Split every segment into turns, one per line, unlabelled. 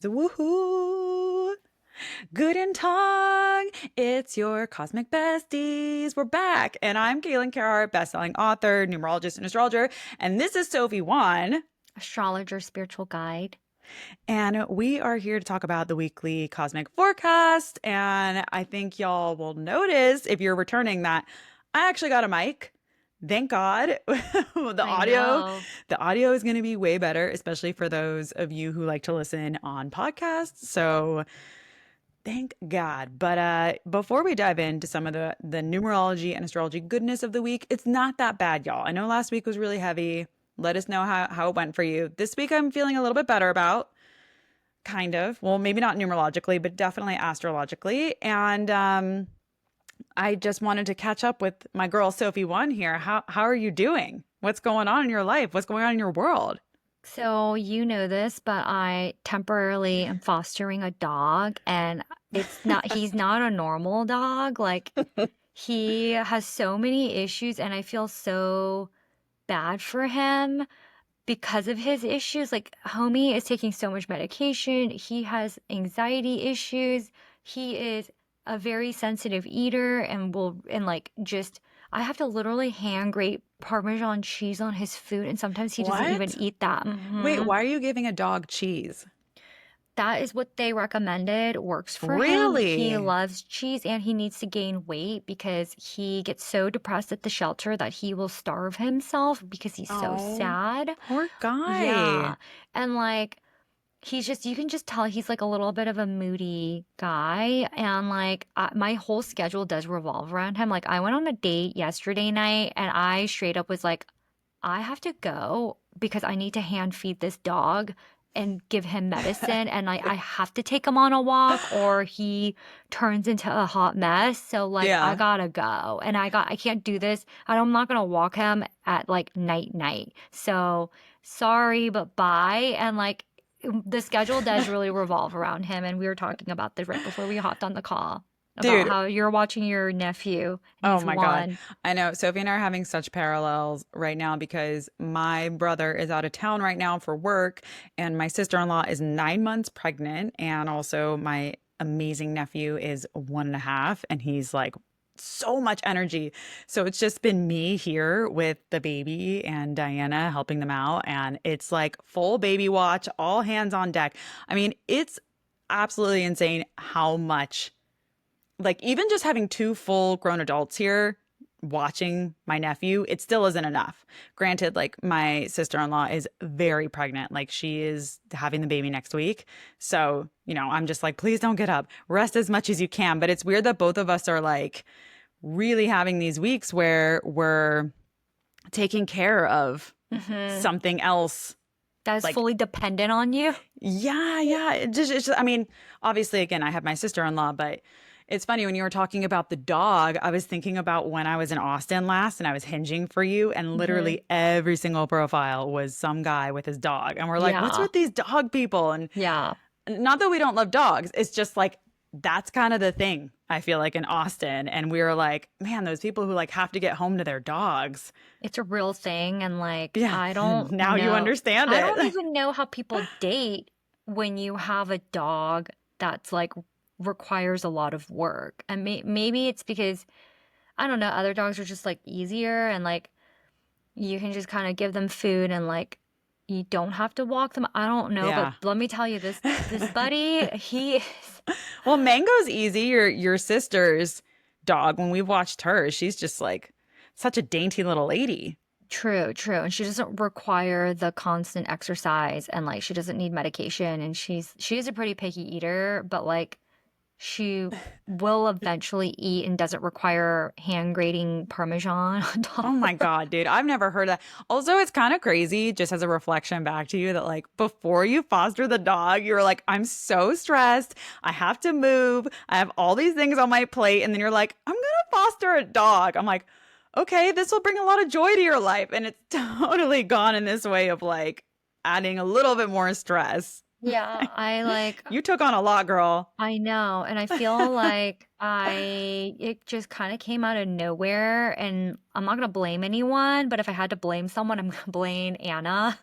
Woohoo! Guten Tag! It's your cosmic besties. We're back, and I'm Kaylin Carhart, bestselling author, numerologist, and astrologer, and this is Sophie Wan,
Astrologer spiritual guide.
and we are here to talk about the weekly cosmic forecast. And I think y'all will notice if you're returning that I actually got a mic. Thank God. the
I
audio,
know.
the audio is going to be way better, especially for those of you who like to listen on podcasts. So thank God. But before we dive into some of the numerology and astrology goodness of the week, it's not that bad, y'all. I know last week was really heavy. Let us know how it went for you. This week I'm feeling a little bit better about, kind of. Well, maybe not numerologically, but definitely astrologically. And I just wanted to catch up with my girl Sophie One here. How are you doing? What's going on in your life? What's going on in your world?
So you know this, but I temporarily am fostering a dog, and he's not a normal dog. Like, he has so many issues, and I feel so bad for him because of his issues. Like, homie is taking so much medication. He has anxiety issues. He is a very sensitive eater and like just I have to literally hand grate Parmesan cheese on his food, and sometimes he doesn't even
What?
eat that.
Wait, why are you giving a dog cheese?
That is what they recommended works for him. He
Really?
loves cheese and he needs to gain weight because he gets so depressed at the shelter that he will starve himself because he's so
Oh,
sad.
poor guy.
Yeah. And like you can just tell he's like a little bit of a moody guy. And like my whole schedule does revolve around him. Like I went on a date yesterday night and I straight up was like, I have to go because I need to hand feed this dog and give him medicine. And I have to take him on a walk or he turns into a hot mess. So like I
Yeah.
gotta go. And I can't do this. I'm not gonna walk him at like night. So sorry, but bye. And like the schedule does really revolve around him. And we were talking about this right before we hopped on the call about
Dude,
how you're watching your nephew and
oh
he's
my God.
one.
I know Sophie and I are having such parallels right now because my brother is out of town right now for work, and my sister-in-law is 9 months pregnant, and also my amazing nephew is 1.5, and he's like so much energy. So it's just been me here with the baby and Diana helping them out, and it's like full baby watch, all hands on deck. I mean, it's absolutely insane how much, like, even just having two full grown adults here watching my nephew, it still isn't enough. Granted, like, my sister-in-law is very pregnant. Like, she is having the baby next week. So, I'm just like, please don't get up. Rest as much as you can. But it's weird that both of us are like really having these weeks where we're taking care of
Hmm.
something else.
That is
Like,
fully dependent on you.
yeah. I mean, obviously, again, I have my sister-in-law, but it's funny when you were talking about the dog, I was thinking about when I was in Austin last and I was hinging for you, and
Hmm.
literally every single profile was some guy with his dog. And we're like, what's
Yeah.
with these dog people? And
Yeah.
not that we don't love dogs, it's just like that's kind of the thing, I feel like, in Austin. And we were like, man, those people who like have to get home to their dogs.
It's a real thing. And like,
Yeah, now you understand
I don't
it.
even know how people date when you have a dog that's like requires a lot of work. And maybe it's because, I don't know, other dogs are just like easier and like you can just kind of give them food and like you don't have to walk them. I don't know, but
Yeah.
let me tell you this buddy, he is
Well, Mango's easy. Your sister's dog, when we've watched her, she's just like such a dainty little lady.
true. And she doesn't require the constant exercise and like she doesn't need medication and she's a pretty picky eater, but like she will eventually eat and doesn't require hand grating Parmesan on
Oh
top of
my
her.
God, dude. I've never heard that. Also, it's kind of crazy, just as a reflection back to you, that like before you foster the dog, you were like, I'm so stressed. I have to move. I have all these things on my plate. And then you're like, I'm going to foster a dog. I'm like, okay, this will bring a lot of joy to your life. And it's totally gone in this way of like adding a little bit more stress.
Yeah,
You took on a lot, girl.
I know, and I feel like it just kind of came out of nowhere, and I'm not gonna blame anyone, but if I had to blame someone, I'm gonna blame Anna.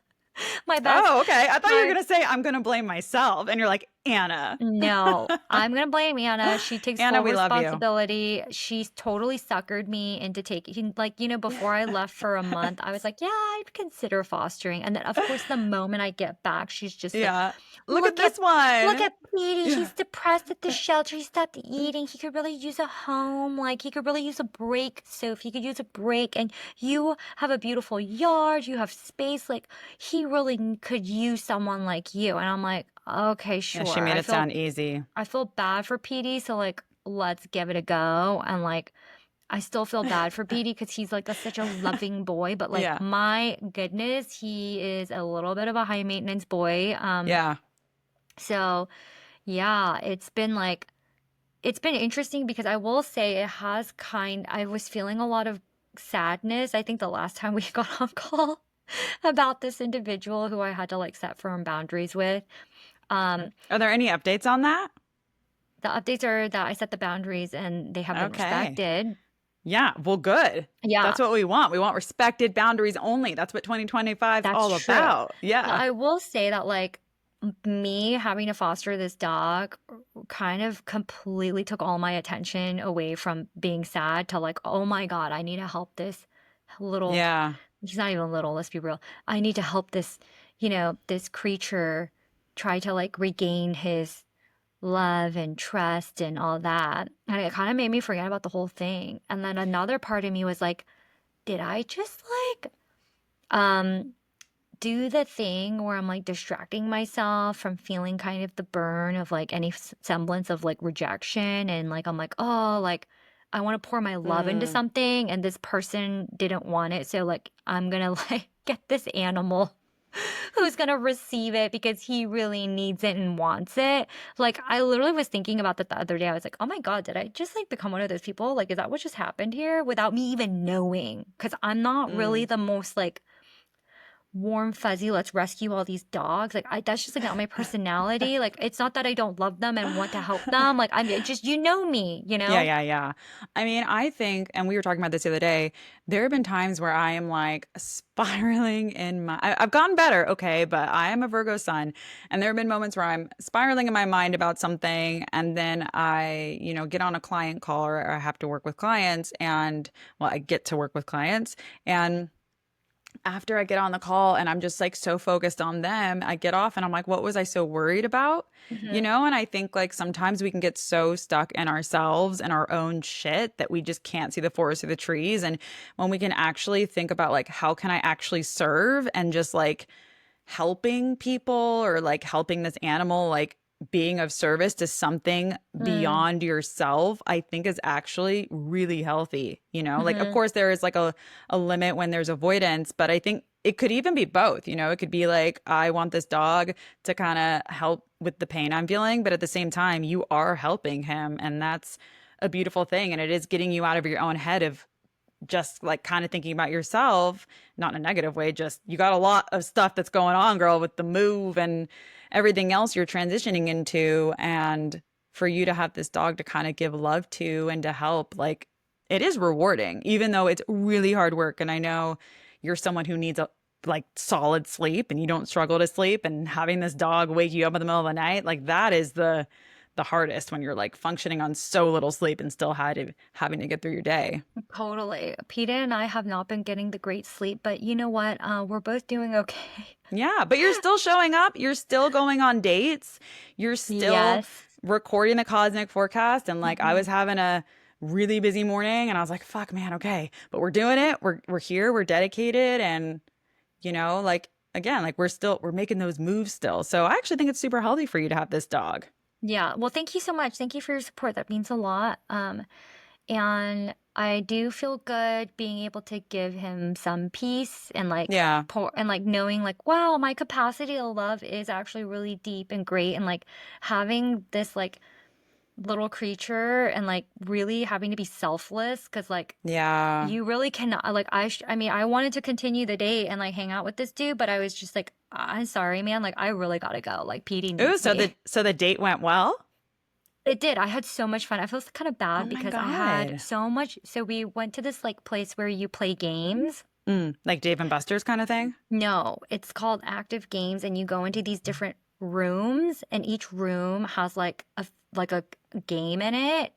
My best,
Oh, okay. I thought you were
my
gonna say I'm gonna blame myself, and you're like Anna.
No, I'm gonna blame Anna. She takes
Anna,
full
we love you.
responsibility. She's totally suckered me into taking, like, before I left for a month, I was like, yeah, I'd consider fostering. And then, of course, the moment I get back, she's just like,
Yeah. Look at
look at,
this
look
one.
at Petey.
Yeah.
He's depressed at the shelter. He stopped eating. He could really use a home. Like, he could really use a break, Sophie. He could use a break. And you have a beautiful yard. You have space. Like, he really could use someone like you. And I'm like, okay,
Yeah, she
sure.
made it sound easy.
I feel bad for Petey, so like let's give it a go. And like I still feel bad for Petey because he's like such a loving boy, but like
Yeah.
my goodness, he is a little bit of a high maintenance boy.
Yeah.
So yeah, it's been interesting because I will say I was feeling a lot of sadness. I think the last time we got on call about this individual who I had to like set firm boundaries with. Um,
Are there any updates on that?
the updates are that I set the boundaries and they have been
Okay.
respected.
Yeah. Well, good.
Yeah,
That's what we want. We want respected boundaries only. That's what 2025 is
that's
all
true.
about.
Now,
Yeah.
I will say that, like, me having to foster this dog kind of completely took all my attention away from being sad to, like, oh my God, I need to help this little,
Yeah.
he's not even little, let's be real. I need to help this creature try to, like, regain his love and trust and all that. And it kind of made me forget about the whole thing. And then another part of me was like, did I just like um do the thing where I'm like distracting myself from feeling kind of the burn of like any semblance of like rejection and like I'm like, oh, like I want to pour my love into
Mm.
something and this person didn't want it. So like I'm gonna like get this animal who's gonna receive it because he really needs it and wants it. Like I literally was thinking about that the other day. I was like, oh my God, did I just like become one of those people? Like, is that what just happened here without me even knowing? Because I'm not really
Mm.
the most like warm, fuzzy, let's rescue all these dogs. Like that's just like not my personality. Like it's not that I don't love them and want to help them. Like I'm just me, you
Yeah,
know?
yeah, yeah. I mean, I think, and we were talking about this the other day, there have been times where I am like spiraling in I've gotten better, okay, but I am a Virgo sun. And there have been moments where I'm spiraling in my mind about something. And then get on a client call or I have to work with clients. And, well, I get to work with clients. And after I get on the call and I'm just like so focused on them, I get off and I'm like, what was I so worried about? You
Hmm.
know, and I think like sometimes we can get so stuck in ourselves and our own shit that we just can't see the forest through the trees. And when we can actually think about like, how can I actually serve and just like helping people or like helping this animal, like being of service to something
Mm.
beyond yourself, I think is actually really healthy. You know, like, of
Hmm.
course, there is like a limit when there's avoidance, but I think it could even be both. You know, it could be like, I want this dog to kind of help with the pain I'm feeling, but at the same time, you are helping him. And that's a beautiful thing. And it is getting you out of your own head of just like kind of thinking about yourself, not in a negative way, just you got a lot of stuff that's going on, girl, with the move and everything else you're transitioning into. And for you to have this dog to kind of give love to and to help, like it is rewarding, even though it's really hard work. And I know you're someone who needs a like solid sleep and you don't struggle to sleep and having this dog wake you up in the middle of the night, like that is the hardest when you're like functioning on so little sleep and still having to get through your day.
Totally. Peter and I have not been getting the great sleep, but you know what? We're both doing okay.
Yeah, but you're still showing up. You're still going on dates. You're still
Yes.
recording the cosmic forecast. And like I
Hmm.
was having a really busy morning and I was like, fuck, man, okay. But we're doing it. We're here, we're dedicated. And like again, like we're making those moves still. So I actually think it's super healthy for you to have this dog.
Yeah. Well, thank you so much. Thank you for your support. That means a lot. And I do feel good being able to give him some peace and like
Yeah.
knowing like, wow, my capacity to love is actually really deep and great. And like having this like little creature and like really having to be selfless because like
Yeah.
you really cannot like I mean I wanted to continue the date and like hang out with this dude, but I was just like, I'm sorry, man, like I really gotta go. Like Petey
Ooh,
needs
so
me.
the date went well?
It did. I had so much fun. I feel kind of
Oh
bad
my
because I had
God.
so much. So we went to this like place where you play games.
Like Dave and Buster's kind of thing?
No, it's called active games, and you go into these different rooms, and each room has like a game in it,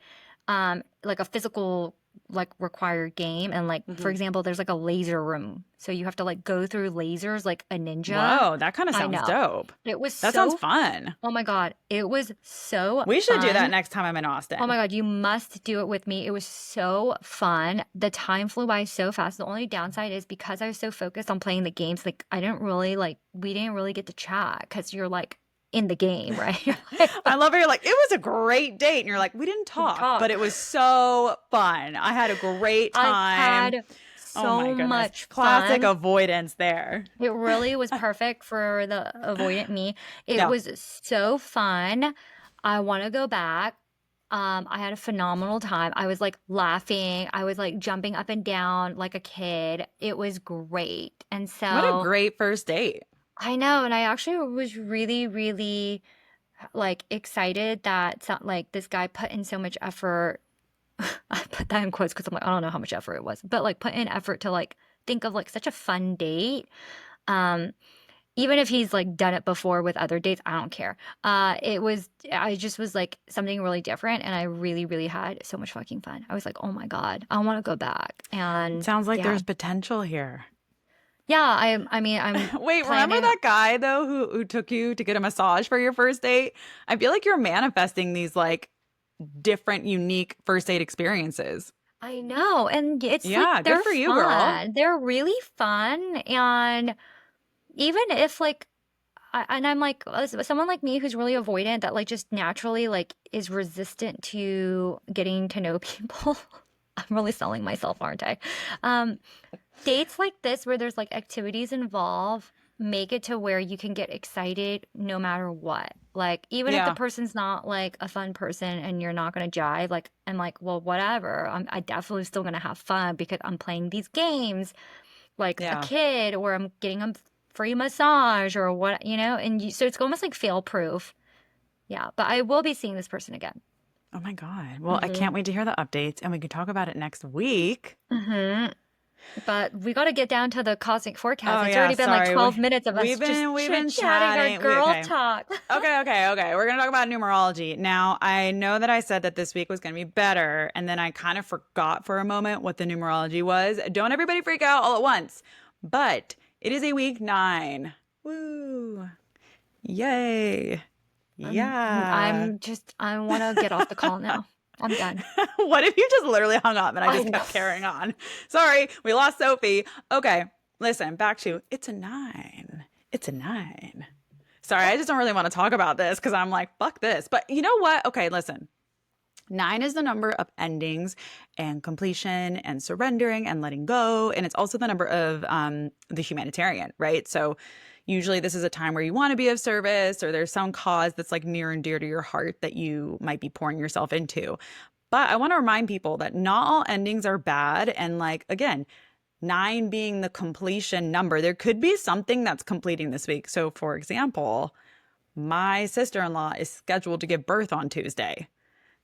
like a physical like required game, and like for
Hmm.
example, there's like a laser room, so you have to like go through lasers like a ninja.
Whoa, that kind of
I
sounds
know.
dope.
It was
That sounds
so,
fun.
oh my God, it was so
We should do that
fun.
next time I'm in
Oh my
Austin.
God, you must do it with me. It was so fun. The time flew by so fast. The only downside is because I was so focused on playing the games, like I didn't really like we didn't really get to chat because you're like in the game, right? You're like
I love how you're like, it was a great date. And you're like, we didn't talk, but
talk.
it was so fun. I had a great
I
time.
had
Oh my
so
goodness.
much
Classic
fun.
avoidance there.
It really was perfect for the avoidant me. It
Yeah.
was so fun. I want to go back. I had a phenomenal time. I was like laughing. I was like jumping up and down like a kid. It was great. And
What a
so
great first date.
I know, and I actually was really, really like excited that like this guy put in so much effort. I put that in quotes because I'm like, I don't know how much effort it was, but like put in effort to like think of like such a fun date. Um, Even if he's like done it before with other dates, I don't care. I just was like something really different, and I really, really had so much fucking fun. I was like, oh my God, I want to go back.
It
And
sounds like
yeah,
there's potential here.
yeah, I mean, I'm
Wait, remember
planning.
that guy though who took you to get a massage for your first date? I feel like you're manifesting these like different, unique first date experiences.
I know, and it's like
Yeah, good
they're
for you, girl.
fun. They're really fun, and even if like and I'm like someone like me who's really avoidant that like just naturally like is resistant to getting to know people. I'm really selling myself, aren't I? Um, Dates like this where there's like activities involved make it to where you can get excited no matter what. Like even if the
Yeah,
person's not like a fun person and you're not gonna jive, like I'm like, well, whatever. I definitely still gonna have fun because I'm playing these games like a
yeah.
kid, or I'm getting a free massage or what, and so it's almost like fail proof. Yeah, but I will be seeing this person again.
Oh my God. Well, I
Hmm.
can't wait to hear the updates and we can talk about it next week.
Hmm. But we got to get down to the cosmic forecast.
Oh
It's
yeah,
already been like
sorry.
12 minutes of us just
We've been
chit-chatting our
chatting.
girl
Okay.
talk.
Okay. We're gonna talk about numerology. Now, I know that I said that this week was gonna be better, and then I kind of forgot for a moment what the numerology was. Don't everybody freak out all at once. But it is a week 9. Woo! Yay! Yeah.
I want to get off the call now. I'm done.
What if you just literally hung up and I
I
just
know.
kept carrying on? Sorry, we lost Sophie. Okay, listen, back to it's a 9. It's a 9. Sorry, I just don't really want to talk about this because I'm like, fuck this. But you know what? Okay, listen. 9 is the number of endings and completion and surrendering and letting go. And it's also the number of the humanitarian, right? So usually this is a time where you want to be of service or there's some cause that's like near and dear to your heart that you might be pouring yourself into. But I want to remind people that not all endings are bad. And like, again, 9 being the completion number, there could be something that's completing this week. So, for example, my sister in law is scheduled to give birth on Tuesday.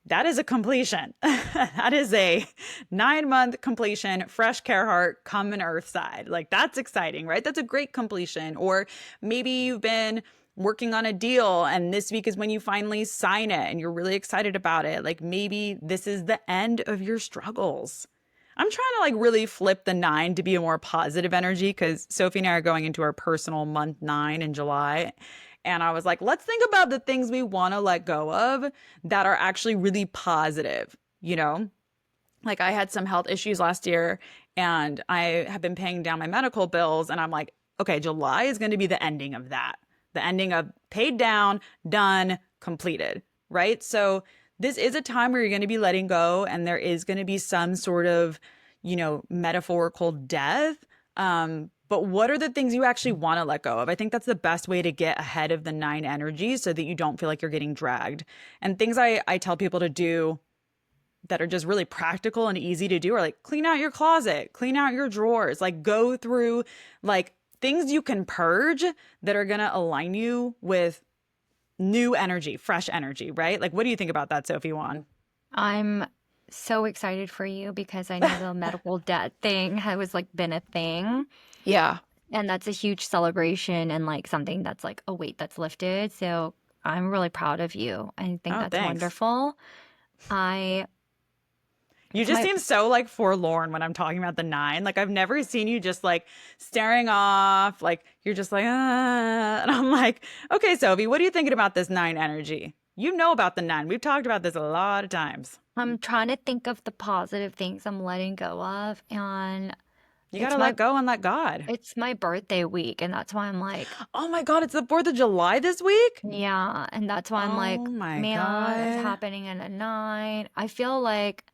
That is a completion. That is a 9-month completion, fresh care heart, come in Earthside. Like that's exciting, right? That's a great completion. Or maybe you've been working on a deal and this week is when you finally sign it and you're really excited about it. Like maybe this is the end of your struggles. I'm trying to like really flip the 9 to be a more positive energy because Sophie and I are going into our personal month 9 in July. And I was like, let's think about the things we want to let go of that are actually really positive, you know? Like I had some health issues last year and I have been paying down my medical bills and I'm like, okay, July is going to be the ending of that. The ending of paid down, done, completed, right? So this is a time where you're going to be letting go and there is going to be some sort of, metaphorical death. But what are the things you actually want to let go of? I think that's the best way to get ahead of the 9 energy so that you don't feel like you're getting dragged. And things I tell people to do that are just really practical and easy to do are like clean out your closet, clean out your drawers, like go through like things you can purge that are going to align you with new energy, fresh energy, right? Like, what do you think about that, Sophie Wan?
I'm so excited for you because I know the medical debt thing has like been a thing.
Yeah.
And that's a huge celebration and like something that's like a weight that's lifted. So I'm really proud of you. I think
Oh,
that's
thanks.
wonderful. I,
You
it's
just
my,
seem so like forlorn when I'm talking about the nine. Like I've never seen you just like staring off, like you're just like, ah. And I'm like, okay, Sophie, what are you thinking about this nine energy? You know about the nine. We've talked about this a lot of times.
I'm trying to think of the positive things I'm letting go of. And
You got
it's
to
my,
let go and let God.
it's my birthday week. And that's why I'm like,
Oh my God, it's the 4th of July this week?
yeah. And that's why I'm
Oh
like,
my
man, it's
God.
happening in a nine. I feel like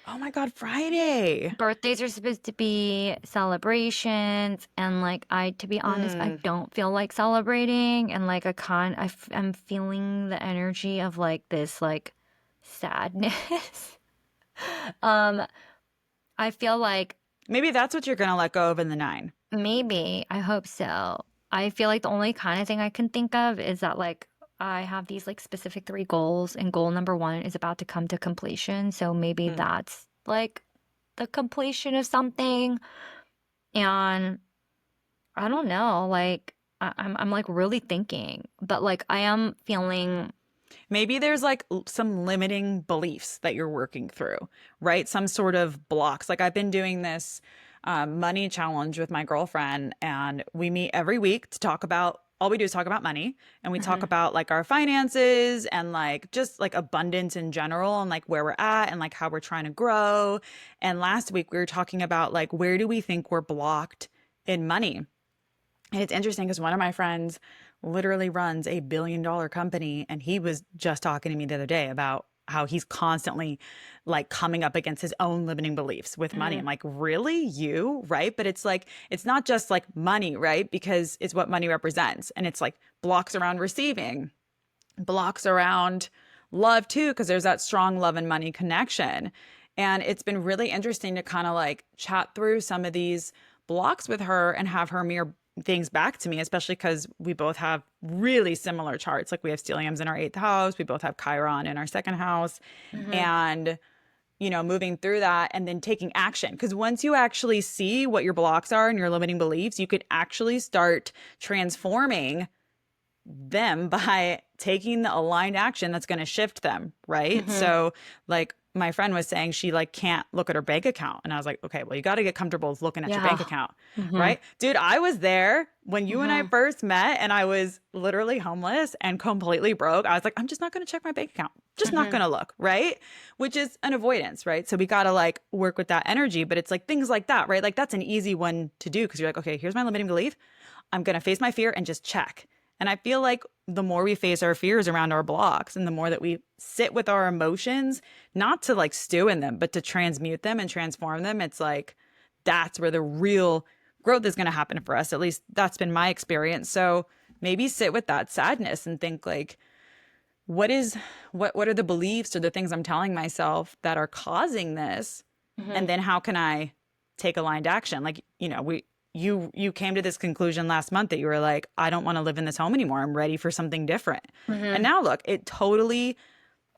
Oh my God, Friday.
birthdays are supposed to be celebrations, and like I, to be honest, I
Mm.
don't feel like celebrating, and like I'm feeling the energy of like this like sadness. um I feel like
Maybe that's what you're going to let go of in the nine.
maybe, I hope so. I feel like the only kind of thing I can think of is that like I have these like specific three goals, and goal number one is about to come to completion, so maybe
Mm.
that's like the completion of something. And I don't know, like I'm like really thinking, but like I am feeling.
Maybe there's like some limiting beliefs that you're working through, right? Some sort of blocks. Like I've been doing this money challenge with my girlfriend, and we meet every week to talk about all we do is talk about money, and we talk
Mhm,
about like our finances and like just like abundance in general and like where we're at and like how we're trying to grow. And last week we were talking about like where do we think we're blocked in money? And it's interesting because one of my friends literally runs a $1 billion company, and he was just talking to me the other day about how he's constantly like coming up against his own limiting beliefs with money.
mhm,
I'm like, really? You? Right? But it's like, it's not just like money, right? Because it's what money represents. And it's like blocks around receiving, blocks around love too, because there's that strong love and money connection. And it's been really interesting to kind of like chat through some of these blocks with her and have her mirror things back to me, especially because we both have really similar charts. Like we have stelliums in our eighth house, we both have Chiron in our second house.
mhm.
And moving through that and then taking action. Because once you actually see what your blocks are and your limiting beliefs, you could actually start transforming them by taking the aligned action that's going to shift them, right?
Mhm.
So like my friend was saying she like can't look at her bank account, and I was like, okay, well you got to get comfortable with looking at your bank
Yeah.
account,
Mhm.
right? Dude, I was there when you and I
Mhm.
first met and I was literally homeless and completely broke. I was like, I'm just not going to check my bank account. Just not
Mhm.
going to look, right? Which is an avoidance, right? So we got to like work with that energy, but it's like things like that, right? Like that's an easy one to do because you're like, okay, here's my limiting belief. I'm going to face my fear and just check. And I feel like the more we face our fears around our blocks and the more that we sit with our emotions, not to like stew in them, but to transmute them and transform them, it's like that's where the real growth is going to happen for us. At least that's been my experience. So maybe sit with that sadness and think like, what are the beliefs or the things I'm telling myself that are causing this? And
Mhm.
then how can I take aligned action? Like, you came to this conclusion last month that you were like, I don't want to live in this home anymore. I'm ready for something different. And
Mhm.
now look, it totally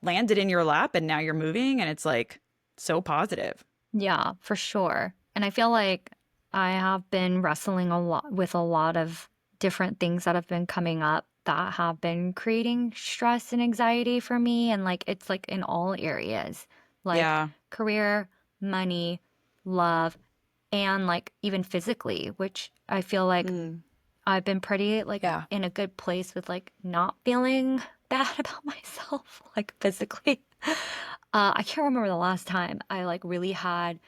landed in your lap and now you're moving and it's like so positive.
Yeah, for sure. And I feel like I have been wrestling a lot with a lot of different things that have been coming up that have been creating stress and anxiety for me. And like, it's like in all areas, like
Yeah.
career, money, love, and like even physically, which I feel like
Mm.
I've been pretty like
Yeah.
in a good place with like not feeling bad about myself, like physically. I can't remember the last time I like really had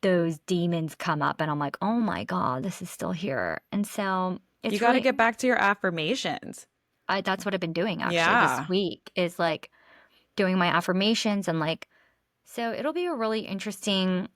those demons come up and I'm like, oh my God, this is still here. And so
You
it's
got to
really,
get back to your affirmations.
that's what I've been doing actually this
Yeah.
week is like doing my affirmations and like, so it'll be a really interesting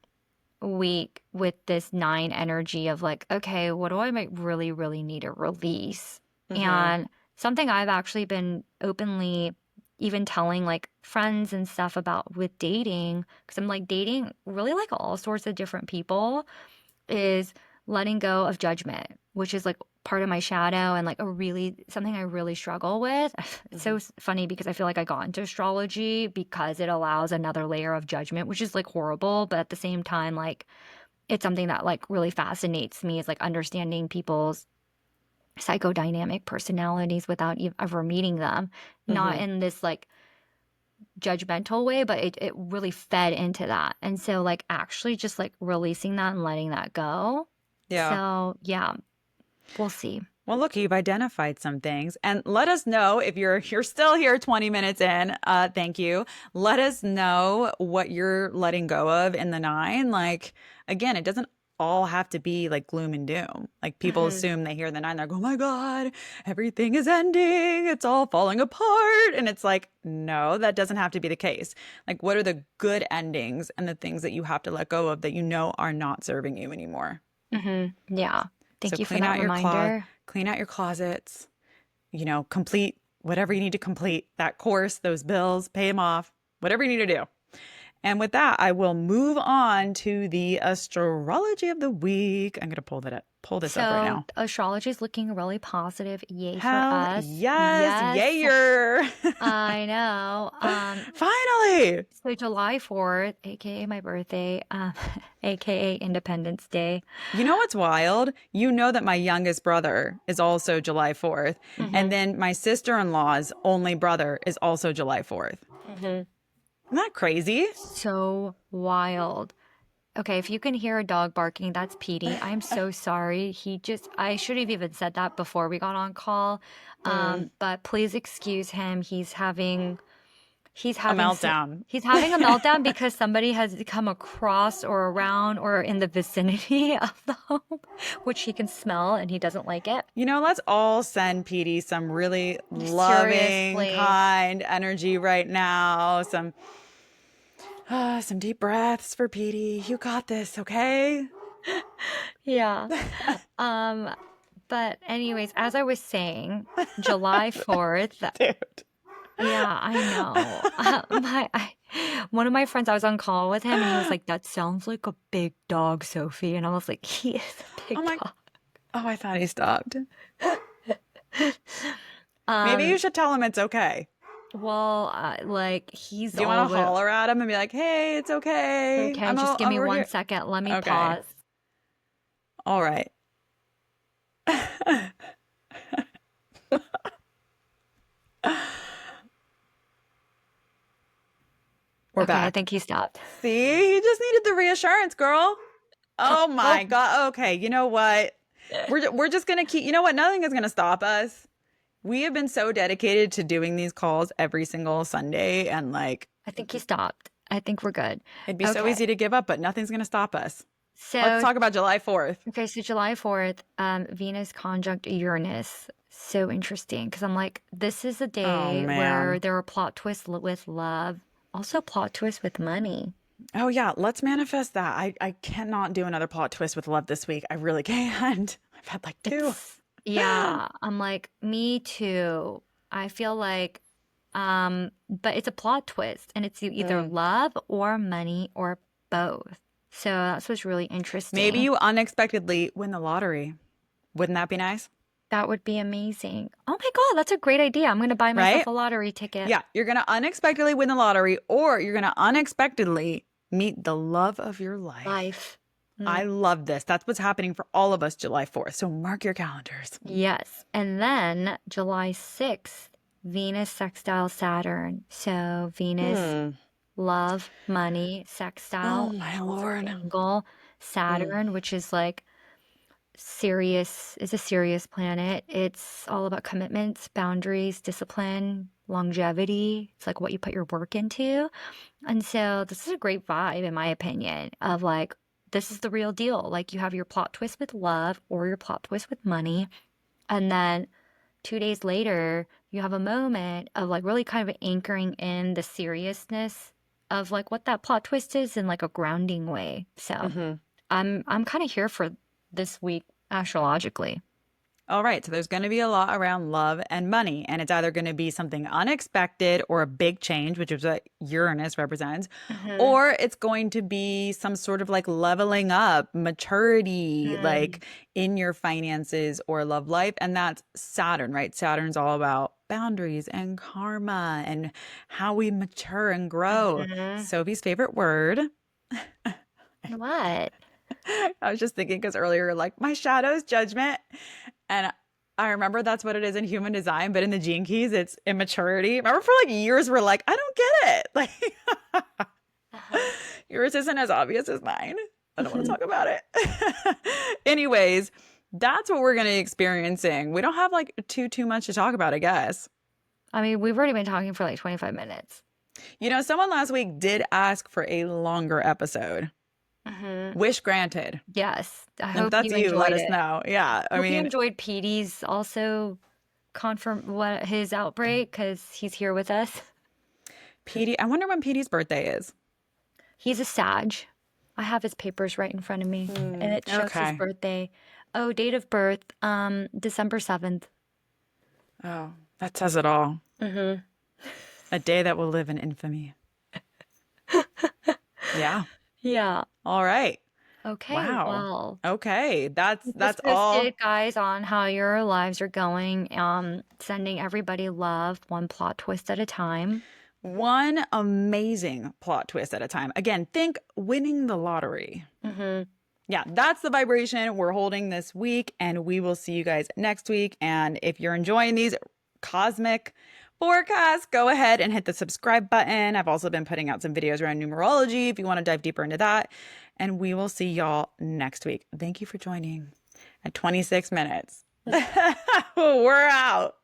week with this nine energy of like, okay, what do I might really, really need to release?
Hmm.
And something I've actually been openly even telling like friends and stuff about with dating, because I'm like dating really like all sorts of different people, is letting go of judgment, which is like part of my shadow and like something I really struggle with. It's so funny because I feel like I got into astrology because it allows another layer of judgment, which is like horrible, but at the same time, like it's something that like really fascinates me is like understanding people's psychodynamic personalities without ever meeting them, not
Hmm.
in this like judgmental way, but it really fed into that. And so like actually just like releasing that and letting that go.
Yeah.
So yeah, we'll see.
Well, look, you've identified some things, and let us know if you're still here 20 minutes in. Thank you. Let us know what you're letting go of in the nine. Like, again, it doesn't all have to be like gloom and doom. Like people
Hmm.
assume they hear the nine, they're like, oh my God, everything is ending, it's all falling apart. And it's like, no, that doesn't have to be the case. Like, what are the good endings and the things that you have to let go of that you know are not serving you anymore?
Hmm. Yeah.
So
Thank you for that reminder.
clean out your closets, complete whatever you need to complete, that course, those bills, pay them off, whatever you need to do. And with that, I will move on to the astrology of the week. I'm going to pull this up right
So
now.
astrology is looking really positive. Yay for
Hell
us.
yes,
Yes,
yayer.
I know.
Finally.
So July 4th, aka my birthday, aka Independence Day.
You know what's wild? You know that my youngest brother is also July 4th. And
Hmm.
then my sister-in-law's only brother is also July 4th.
Hmm.
Isn't that crazy?
So wild. Okay, if you can hear a dog barking, that's Petey. I'm so sorry. I should have even said that before we got on call.
Mm,
But please excuse him. He's
a
having s-
meltdown.
he's having a meltdown because somebody has come across or around or in the vicinity of the home, which he can smell and he doesn't like it.
Let's all send Petey some really loving,
Seriously.
kind energy right now. Some deep breaths for Petey. You got this, okay?
Yeah. Um, but anyways, as I was saying, July 4th,
Dude.
yeah, I know. One of my friends, I was on call with him and he was like, that sounds like a big dog, Sophie. And I was like, he is a
Oh
big
my,
dog.
oh, I thought he stopped. Maybe you
Um,
should tell him it's okay.
well, like he's
Do you
all
want to
over.
holler at him and be like, hey, it's okay.
Okay, just give
I'm
me
over
one
here.
second. Let me
Okay.
pause.
All right. We're
Okay, I
back.
think he stopped.
See, he just needed the reassurance, girl. Oh
Oh,
my God. Okay, you know what? We're just gonna keep. You know what? Nothing is gonna stop us. We have been so dedicated to doing these calls every single Sunday, and like
I think he stopped. I think we're good.
it'd be so
Okay,
easy to give up, but nothing's gonna stop us. Let's
so
talk about July 4th.
okay, so July 4th, Venus conjunct Uranus. So interesting because I'm like, this is a
Oh
day where
man.
there are plot twists with love, also plot twists with money.
Oh yeah, let's manifest that. I cannot do another plot twist with love this week. I really can't. I've had like two.
Yeah, I'm like, me too. I feel like, but it's a plot twist and it's either
Mm.
love or money or both. So that's what's really
Maybe
interesting.
you unexpectedly win the lottery. Wouldn't that be nice?
That would be amazing. Oh my God, that's a great idea. I'm gonna buy myself
Right?
a lottery ticket.
Yeah, you're going to unexpectedly win the lottery, or you're going to unexpectedly meet the love of your life.
Life.
I
Mm,
love this. That's what's happening for all of us July 4th. So mark your calendars.
yes. And then July 6th, Venus sextile Saturn. So Venus,
Hmm.
love, money,
Oh
sextile,
my
opposite
Lord.
angle,
Mm.
Saturn, which is like serious, is a serious planet. It's all about commitments, boundaries, discipline, longevity. It's like what you put your work into. And so this is a great vibe, in my opinion, of like, this is the real deal. Like you have your plot twist with love or your plot twist with money. And then 2 days later, you have a moment of like really kind of anchoring in the seriousness of like what that plot twist is in like a grounding way. So
Hmm.
I'm kind of here for this week astrologically.
All right, so there's going to be a lot around love and money, and it's either going to be something unexpected or a big change, which is what Uranus represents,
Mm-hmm.
or it's going to be some sort of like leveling up, maturity,
Mm-hmm.
like in your finances or love life. And that's Saturn, right? Saturn's all about boundaries and karma and how we mature and grow.
Mm-hmm.
Sophie's favorite word.
What?
I was just thinking because earlier, like, my shadow's judgment. And I remember that's what it is in human design, but in the gene keys, it's immaturity. Remember for like years, we're like, I don't get it. Like,
Uh-huh.
yours isn't as obvious as mine. I don't want to talk about it. Anyways, that's what we're going to be experiencing. We don't have like too much to talk about, I guess.
I mean, we've already been talking for like 25 minutes.
Someone last week did ask for a longer episode.
Mm-hmm.
Wish granted.
Yes. I
And if
hope
that's
you
you, let
enjoyed
us
it.
know. Yeah. I
Hope you
mean,
enjoyed Petey's also confirm what his outbreak because he's here with us.
Petey, I wonder when Petey's birthday is.
He's a Sag. I have his papers right in front of me, and it shows his
Okay.
birthday. Oh, date of birth, December 7th.
Oh, that says it all.
Mm-hmm.
A day that will live in infamy. Yeah.
Yeah.
All right.
Okay,
Wow.
well,
Okay. That's
keep us
that's all.
posted, guys, on how your lives are going. Sending everybody love, one plot twist at a time.
One amazing plot twist at a time. Again, think winning the lottery.
Mm-hmm.
Yeah, that's the vibration we're holding this week, and we will see you guys next week. And if you're enjoying these cosmic forecasts, go ahead and hit the subscribe button. I've also been putting out some videos around numerology if you want to dive deeper into that. And we will see y'all next week. Thank you for joining at 26 minutes. We're out.